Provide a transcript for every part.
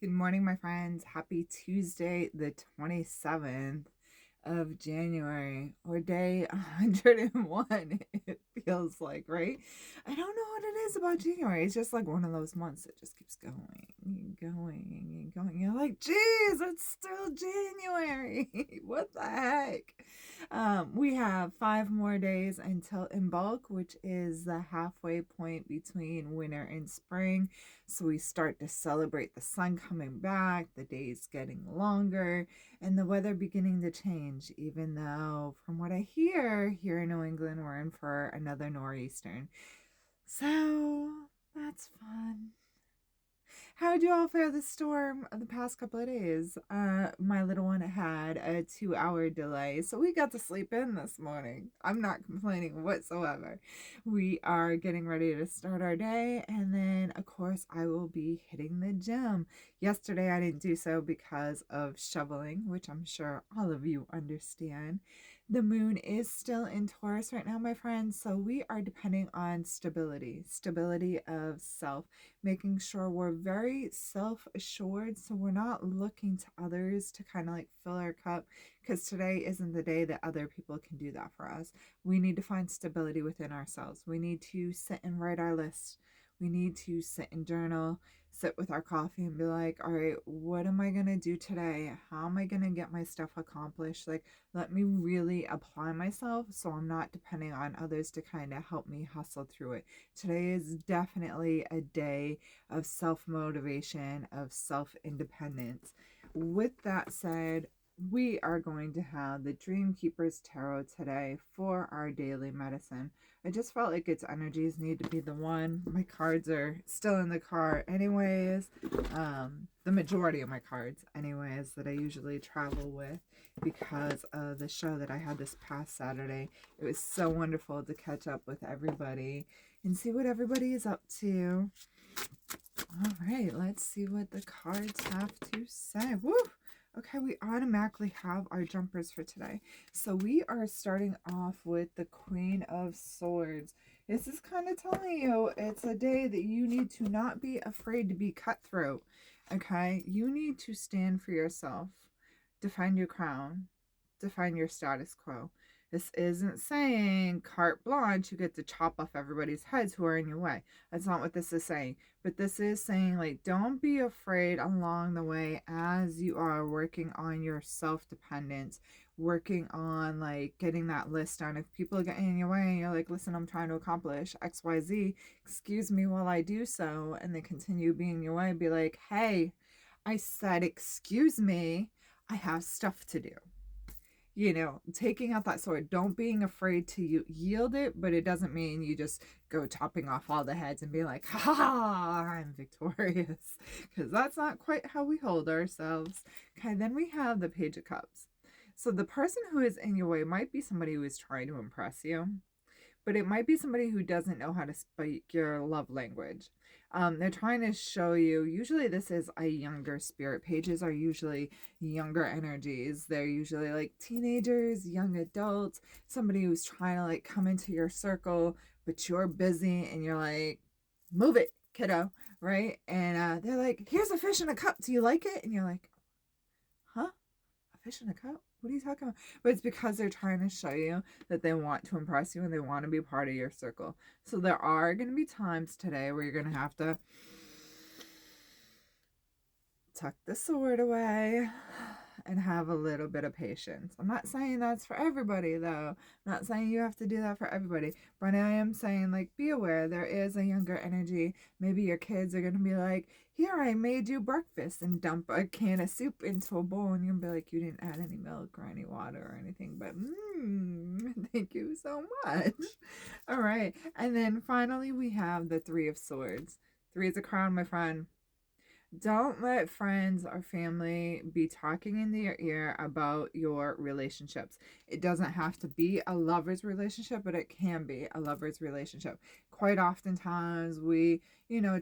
Good morning, my friends. Happy Tuesday, the 27th of January, or day 101, it feels like, right? I don't know what it is about January. It's just like one of those months that just keeps going and going and going. You're like, geez, it's still January. What the heck? We have 5 more days until Imbolc, which is the halfway point between winter and spring. So we start to celebrate the sun coming back, the days getting longer, and the weather beginning to change, even though, from what I hear, here in New England, we're in for another nor'easter. So that's fun. How did you all fare the storm of the past couple of days? My little one had a 2 hour delay, so we got to sleep in this morning. I'm not complaining whatsoever. We are getting ready to start our day, and then, of course, I will be hitting the gym. Yesterday, I didn't do so because of shoveling, which I'm sure all of you understand. The moon is still in Taurus right now, my friends, so we are depending on stability of self, making sure we're very self assured. So we're not looking to others to kind of like fill our cup, because today isn't the day that other people can do that for us. We need to find stability within ourselves. We need to sit and write our list. We need to sit and journal, sit with our coffee and be like, all right, what am I going to do today? How am I going to get my stuff accomplished? Like, let me really apply myself so I'm not depending on others to kind of help me hustle through it. Today is definitely a day of self motivation, of self independence. With that said, we are going to have the Dream Keepers Tarot today for our daily medicine. I just felt like its energies need to be the one. My cards are still in the car, anyways. The majority of my cards, anyways, that I usually travel with because of the show that I had this past Saturday. It was so wonderful to catch up with everybody and see what everybody is up to. All right, let's see what the cards have to say. Woo! Okay, we automatically have our jumpers for today. So we are starting off with the Queen of Swords. This is kind of telling you it's a day that you need to not be afraid to be cutthroat. Okay, you need to stand for yourself, defend your crown, define your status quo. This isn't saying carte blanche, you get to chop off everybody's heads who are in your way. That's not what this is saying. But this is saying, like, don't be afraid along the way as you are working on your self dependence, working on like getting that list down. If people get in your way and you're like, listen, I'm trying to accomplish XYZ, excuse me while I do so, and they continue being in your way, be like, hey, I said, excuse me, I have stuff to do. Taking out that sword, don't being afraid to yield it, but it doesn't mean you just go chopping off all the heads and be like, ha ha, I'm victorious, because that's not quite how we hold ourselves. Okay, then we have the Page of Cups. So the person who is in your way might be somebody who is trying to impress you, but it might be somebody who doesn't know how to speak your love language. They're trying to show you, usually this is a younger spirit. Pages are usually younger energies. They're usually like teenagers, young adults, somebody who's trying to like come into your circle, but you're busy and you're like, move it, kiddo, right? And they're like, here's a fish in a cup. Do you like it? And you're like, huh? A fish in a cup? What are you talking about? But it's because they're trying to show you that they want to impress you and they want to be part of your circle. So there are going to be times today where you're going to have to tuck the sword away and have a little bit of patience. I'm not saying that's for everybody, though. I'm not saying you have to do that for everybody. But I am saying, like, be aware there is a younger energy. Maybe your kids are going to be like, here, I made you breakfast, and dump a can of soup into a bowl. And you'll be like, you didn't add any milk or any water or anything. But, thank you so much. All right. And then finally, we have the Three of Swords. Three is a crown, my friend. Don't let friends or family be talking in your ear about your relationships. It doesn't have to be a lover's relationship, but it can be a lover's relationship. Quite oftentimes we,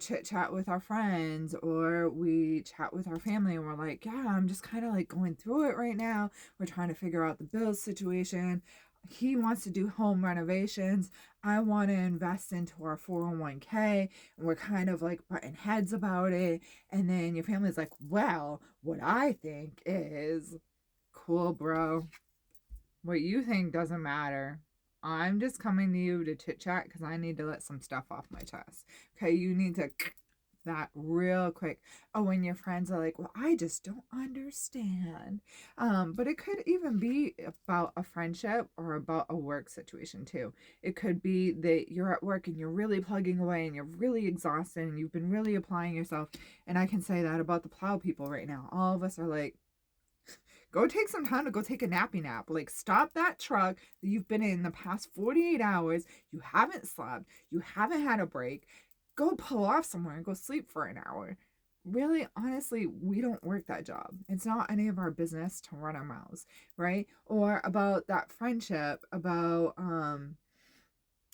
chit chat with our friends or we chat with our family and we're like, yeah, I'm just kind of like going through it right now. We're trying to figure out the bills situation. He wants to do home renovations. I want to invest into our 401k, and we're kind of like butting heads about it. And then your family's like, well, what I think is cool, bro. What you think doesn't matter. I'm just coming to you to chit chat because I need to let some stuff off my chest. Okay, you need to that real quick. Oh, when your friends are like, well, I just don't understand. But it could even be about a friendship or about a work situation too. It could be that you're at work and you're really plugging away and you're really exhausted and you've been really applying yourself. And I can say that about the plow people right now. All of us are like, go take some time to go take a nappy nap. Like, stop that truck that you've been in the past 48 hours. You haven't slept. You haven't had a break. Go pull off somewhere and go sleep for an hour. Really, honestly, we don't work that job. It's not any of our business to run our mouths, right? Or about that friendship, about,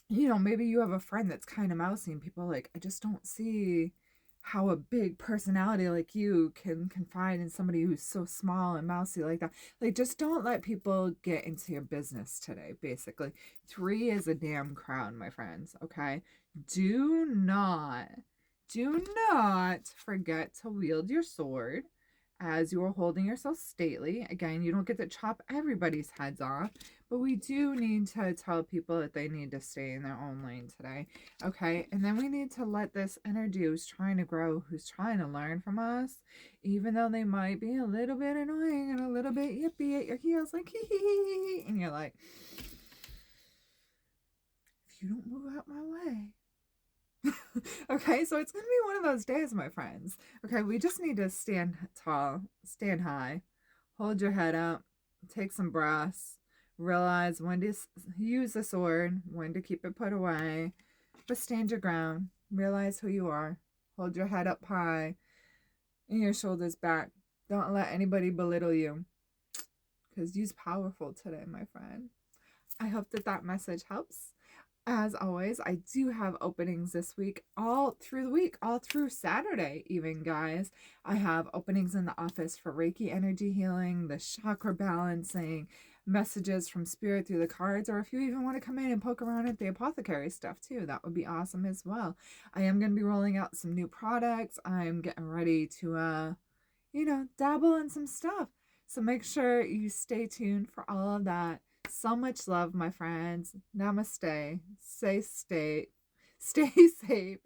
maybe you have a friend that's kind of mousy and people are like, I just don't see how a big personality like you can confide in somebody who's so small and mousy like that. Like, just don't let people get into your business today, basically. 3 is a damn crowd, my friends, okay? Do not, do not forget to wield your sword as you are holding yourself stately. Again, you don't get to chop everybody's heads off, but we do need to tell people that they need to stay in their own lane today. Okay, and then we need to let this energy who's trying to grow, who's trying to learn from us, even though they might be a little bit annoying and a little bit yippy at your heels, like hee hee hee hee, and you're like, if you don't move out my way. Okay, so it's gonna be one of those days, my friends. Okay, we just need to stand tall, stand high, hold your head up, take some breaths, realize when to use the sword, when to keep it put away, but stand your ground, realize who you are, hold your head up high and your shoulders back. Don't let anybody belittle you, because you're powerful today, my friend. I hope that message helps. As always, I do have openings this week, all through the week, all through Saturday, even, guys. I have openings in the office for Reiki energy healing, the chakra balancing, messages from spirit through the cards, or if you even want to come in and poke around at the apothecary stuff too, that would be awesome as well. I am going to be rolling out some new products. I'm getting ready to, dabble in some stuff. So make sure you stay tuned for all of that. So much love, my friends. Namaste. Stay safe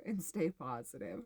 and stay positive.